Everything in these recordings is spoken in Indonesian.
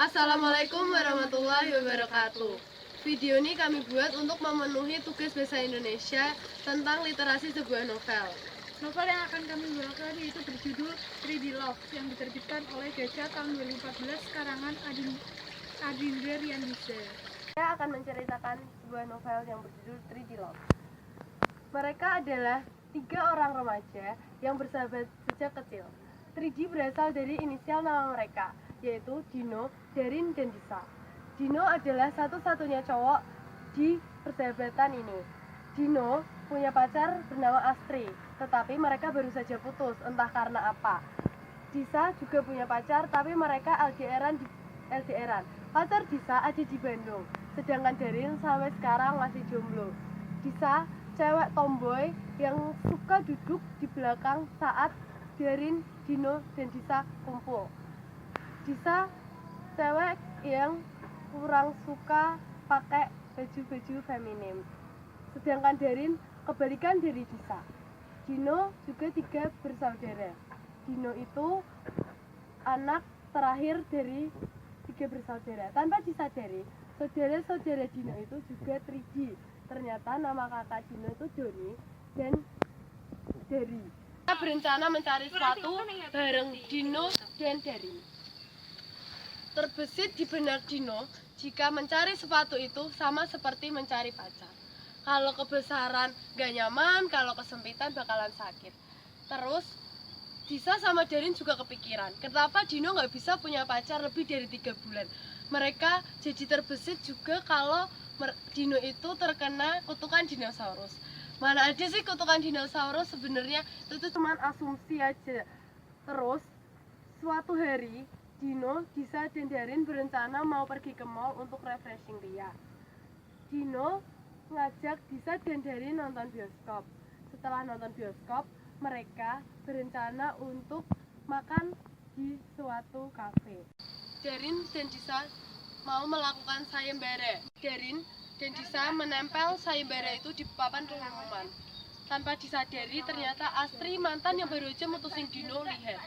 Assalamualaikum warahmatullahi wabarakatuh. Video ini kami buat untuk memenuhi tugas bahasa Indonesia tentang literasi sebuah novel. Novel yang akan kami bawakan yaitu berjudul 3D Love yang diterbitkan oleh Gajah tahun 2014 karangan Adindra Riyandisa. Saya akan menceritakan sebuah novel yang berjudul 3D Love. Mereka adalah 3 orang remaja yang bersahabat sejak kecil. 3D berasal dari inisial nama mereka, yaitu Dino, Darin, dan Disa. Dino adalah satu-satunya cowok di persahabatan ini. Dino punya pacar bernama Astri, tetapi mereka baru saja putus, entah karena apa. Disa juga punya pacar, tapi mereka LDRan. Pacar Disa ada di Bandung, sedangkan Darin sampai sekarang masih jomblo. Disa, cewek tomboy yang suka duduk di belakang saat Darin, Dino, dan Disa kumpul. Disa, cewek yang kurang suka pakai baju-baju feminim. Sedangkan Darin kebalikan dari Disa. Dino juga 3 bersaudara. Dino itu anak terakhir dari 3 bersaudara. Tanpa disadari, saudara-saudara Dino itu juga 3D. Ternyata nama kakak Dino itu Doni dan Dari. Kita berencana mencari sesuatu bareng Dino dan Dari. Terbesit di benak Dino, jika mencari sepatu itu sama seperti mencari pacar. Kalau kebesaran gak nyaman, kalau kesempitan bakalan sakit. Terus Disa sama Darin juga kepikiran, kenapa Dino gak bisa punya pacar lebih dari 3 bulan. Mereka jadi terbesit juga kalau Dino itu terkena kutukan dinosaurus. Mana ada sih kutukan dinosaurus, sebenarnya itu cuma asumsi aja. Terus suatu hari Dino, Disa, dan Darin berencana mau pergi ke mall untuk refreshing ria. Dino ngajak Disa dan Darin nonton bioskop. Setelah nonton bioskop, mereka berencana untuk makan di suatu kafe. Darin dan Disa mau melakukan sayembara. Darin dan Disa menempel sayembara itu di papan pengumuman. Tanpa disadari, ternyata Astri, mantan yang baru aja mutusin Dino, lihat.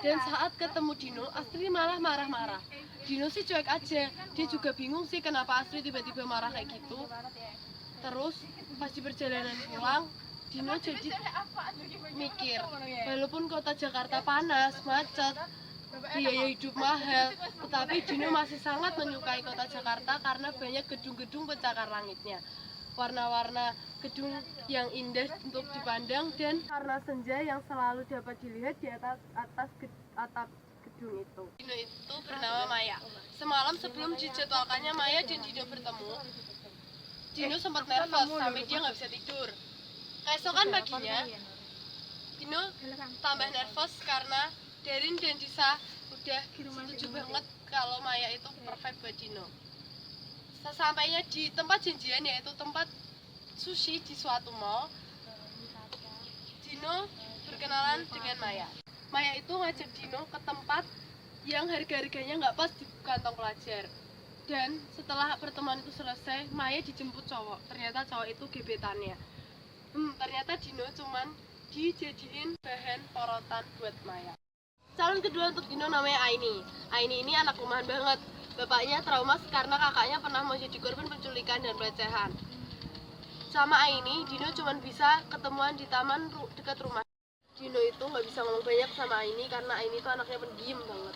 Dan saat ketemu Dino, Astri malah marah-marah. Dino sih cuek aja, dia juga bingung sih kenapa Astri tiba-tiba marah kayak gitu. Terus pas di perjalanan pulang, Dino jadi mikir, walaupun kota Jakarta panas, macet, biaya hidup mahal, tetapi Dino masih sangat menyukai kota Jakarta karena banyak gedung-gedung pencakar langitnya, warna-warna gedung yang indah untuk dipandang, dan karena senja yang selalu dapat dilihat di atas atap gedung itu. Dino itu bernama Maya. Semalam sebelum dijadwalkannya Maya dan Dino bertemu, Dino sempat nervous sampai dia nggak bisa tidur. Keesokan paginya, Dino tambah nervous karena Darin dan Disa udah setuju banget kalau Maya itu perfect buat Dino. Sesampainya di tempat janjian, yaitu tempat sushi di suatu mall, Dino berkenalan dengan Maya. Maya itu ngajak Dino ke tempat yang harga-harganya nggak pas di kantong pelajar. Dan setelah pertemuan itu selesai, Maya dijemput cowok. Ternyata cowok itu gebetannya. Ternyata Dino cuman dijadiin bahan porotan buat Maya. Calon kedua untuk Dino namanya Aini. Aini ini anak rumahan banget. Bapaknya trauma karena kakaknya pernah mau jadi korban penculikan dan pelecehan. Sama Aini, Dino cuma bisa ketemuan di taman dekat rumah. Dino itu nggak bisa ngomong banyak sama Aini karena Aini itu anaknya pendiam banget.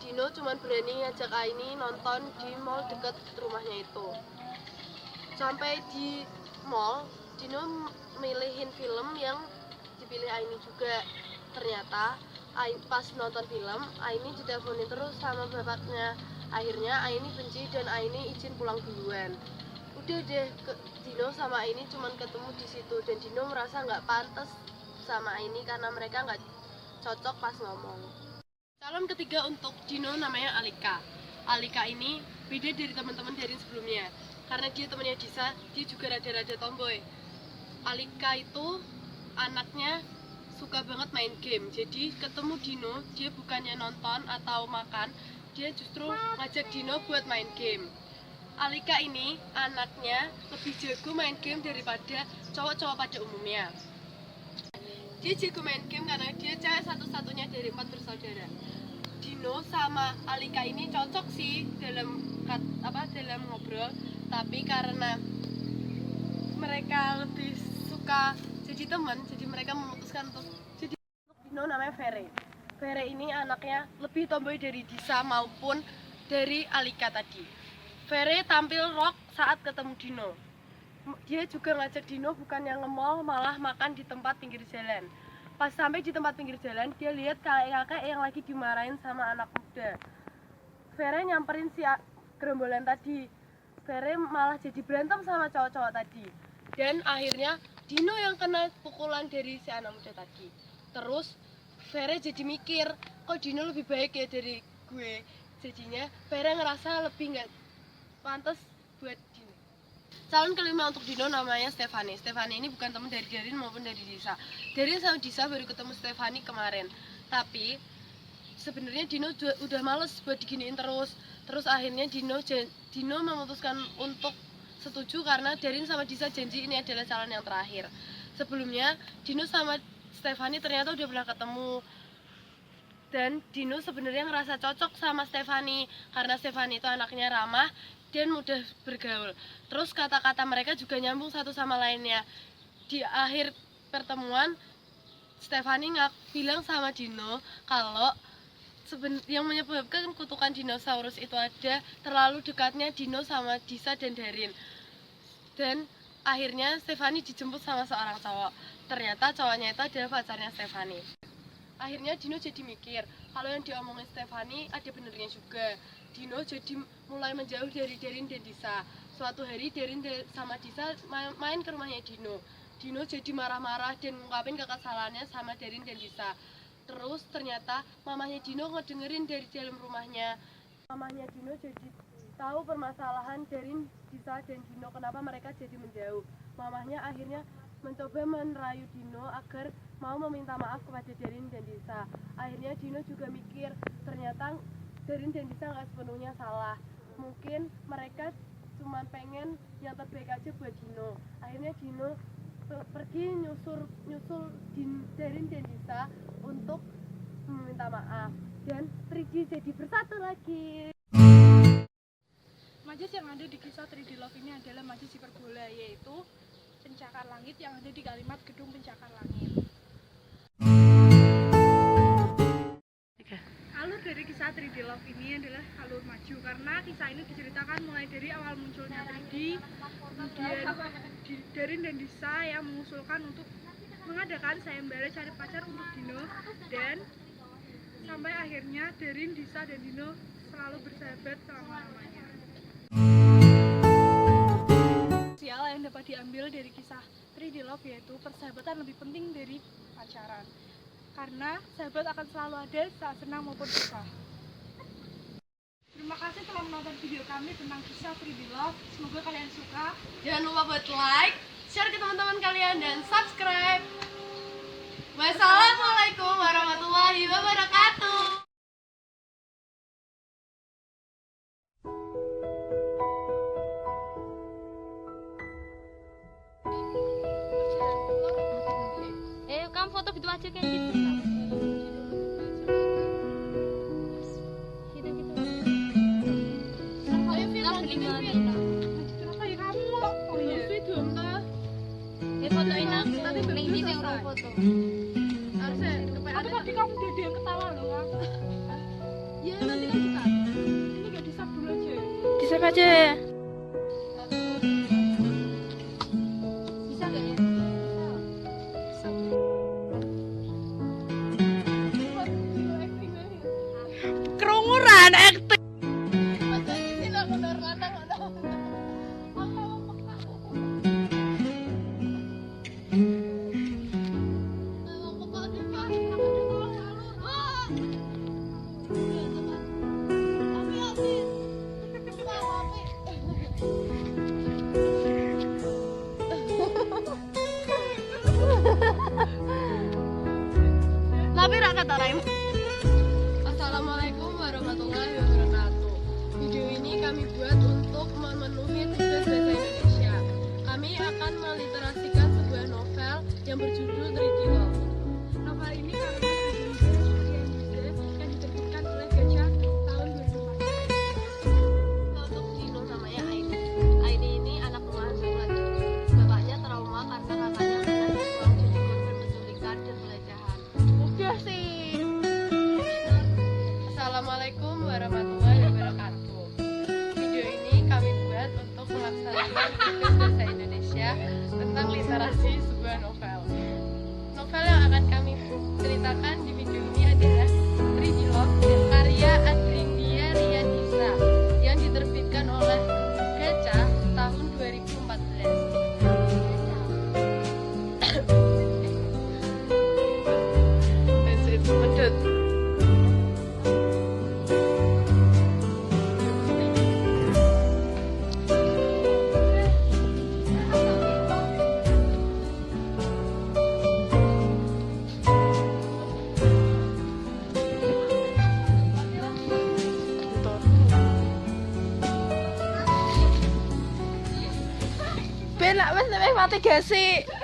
Dino cuma berani ngajak Aini nonton di mall dekat rumahnya itu. Sampai di mall, Dino milihin film yang dipilih Aini juga. Ternyata pas nonton film, Aini diteleponin terus sama bapaknya. Akhirnya Aini benci dan Aini izin pulang duluan. Udah deh, Dino sama Aini cuma ketemu di situ, dan Dino merasa nggak pantas sama Aini karena mereka nggak cocok pas ngomong. Calon ketiga untuk Dino namanya Alika. Alika ini beda dari teman-teman dari sebelumnya karena dia temannya Disa, dia juga rada-rada tomboy. Alika itu anaknya suka banget main game. Jadi ketemu Dino, dia bukannya nonton atau makan, dia justru ngajak Dino buat main game. Alika ini anaknya lebih jago main game daripada cowok-cowok pada umumnya. Dia jago main game karena dia cewek satu-satunya dari 4 bersaudara. Dino sama Alika ini cocok sih dalam ngobrol, tapi karena mereka lebih suka jadi teman, jadi mereka memutuskan untuk Dino namanya Vere. Vere ini anaknya lebih tomboy dari Disa maupun dari Alika tadi. Vere tampil rock saat ketemu Dino. Dia juga ngajak Dino bukan yang nge-mall, malah makan di tempat pinggir jalan. Pas sampai di tempat pinggir jalan, dia lihat kakek yang lagi dimarahin sama anak muda. Vere nyamperin si gerombolan tadi. Vere malah jadi berantem sama cowok-cowok tadi. Dan akhirnya Dino yang kena pukulan dari si anak muda tadi. Terus Vere jadi mikir, kok Dino lebih baik ya dari gue. Jadinya Vere ngerasa lebih nggak pantas buat Dino. Calon kelima untuk Dino namanya Stefani. Stefani ini bukan teman dari Darin maupun dari Disa. Darin sama Disa baru ketemu Stefani kemarin. Tapi sebenarnya Dino udah males buat diginiin terus. Terus akhirnya Dino memutuskan untuk setuju karena Darin sama Disa janji ini adalah calon yang terakhir. Sebelumnya Dino sama Stefani ternyata udah pernah ketemu. Dan Dino sebenarnya ngerasa cocok sama Stefani karena Stefani itu anaknya ramah dan mudah bergaul. Terus kata-kata mereka juga nyambung satu sama lainnya. Di akhir pertemuan, Stefani bilang sama Dino kalau yang menyebabkan kutukan dinosaurus itu ada terlalu dekatnya Dino sama Disa dan Darin. Dan akhirnya Stefani dijemput sama seorang cowok. Ternyata cowoknya itu adalah pacarnya Stefani. Akhirnya Dino jadi mikir kalau yang diomongin Stefani ada benernya juga. Dino jadi mulai menjauh dari Darin dan Disa. Suatu hari Darin sama Disa main ke rumahnya Dino. Dino jadi marah-marah dan ngungkapin kesalahannya sama Darin dan Disa. Terus ternyata mamahnya Dino ngedengerin dari dalam rumahnya. Mamahnya Dino jadi tahu permasalahan Darin, Disa dan Dino kenapa mereka jadi menjauh. Mamahnya akhirnya mencoba merayu Dino agar mau meminta maaf kepada Darin dan Disa. Akhirnya Dino juga mikir ternyata Darin dan Disa nggak sepenuhnya salah. Mungkin mereka cuma pengen yang terbaik aja buat Dino. Akhirnya Dino pergi nyusul Darin dan Disa untuk meminta maaf. Dan 3D jadi bersatu lagi. Majas yang ada di kisah 3D Love ini adalah majas hiperbola, yaitu pencakar langit yang ada di kalimat gedung pencakar langit. Alur dari kisah 3D Love ini adalah alur maju karena kisah ini diceritakan mulai dari awal munculnya 3D, kemudian Darin dan Disa yang mengusulkan untuk mengadakan sayembara cari pacar untuk Dino, dan sampai akhirnya Darin, Disa, dan Dino selalu bersahabat selama-lamanya. Yang dapat diambil dari kisah 3D Love yaitu persahabatan lebih penting dari pacaran, karena sahabat akan selalu ada saat senang maupun susah. Terima kasih telah menonton video kami tentang kisah 3D Love. Semoga kalian suka. Jangan lupa buat like, share ke teman-teman kalian dan subscribe. Wassalamualaikum warahmatullahi wabarakatuh. Kamu foto gitu aja kayak gitu. Gitu. Ayo Vin, lanjutin Vin. Kenapa ya kamu? Oh iya. Fotoin aku. Tapi belum Ini yang selesai. foto. Harusnya Tapi tadi kamu dede yang ketawa loh, Kak. ya nanti kan kita. Ini gak disap dulu aja. Disap aja. Bisa gak ya? Kerunguran acting. Assalamualaikum warahmatullahi wabarakatuh. Video ini kami buat untuk memenuhi tugas bahasa Indonesia. Kami akan meliterasikan sebuah novel yang berjudul 3D Love. Novel ini karya yang diterbitkan oleh narasi sebuah novel. Novel yang akan kami ceritakan di video ini adalah 3D Love karya Adrindia Riyadisa yang diterbitkan oleh Gaca tahun 2014. Medut. Ben lak wis nek mati gak sih?